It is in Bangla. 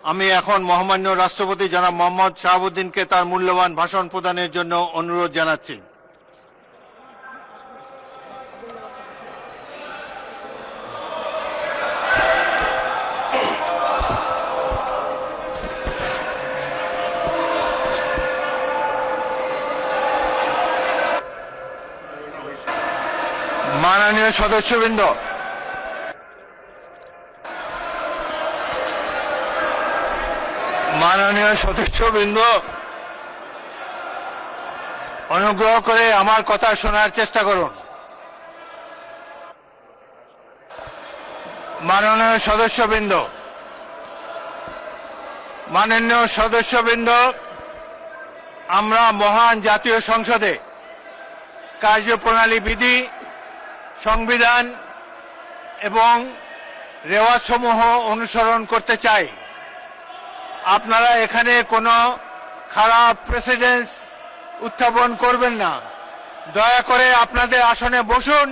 আমি এখন মহামান্য রাষ্ট্রপতি জনাব মোহাম্মদ শাহাবুদ্দিনকে তার মূল্যবান ভাষণ প্রদানের জন্য অনুরোধ জানাচ্ছি। মাননীয় সদস্যবৃন্দ, অনুগ্রহ করে আমার কথা শোনার চেষ্টা করুন। মাননীয় সদস্যবৃন্দ, আমরা মহান জাতীয় সংসদে কার্যপ্রণালী বিধি, সংবিধান এবং রেওয়াজসমূহ অনুসরণ করতে চাই। আপনারা এখানে কোনো খারাপ প্রেসিডেন্স উত্থাপন করবেন না। দয়া করে আপনাদের আসনে বসুন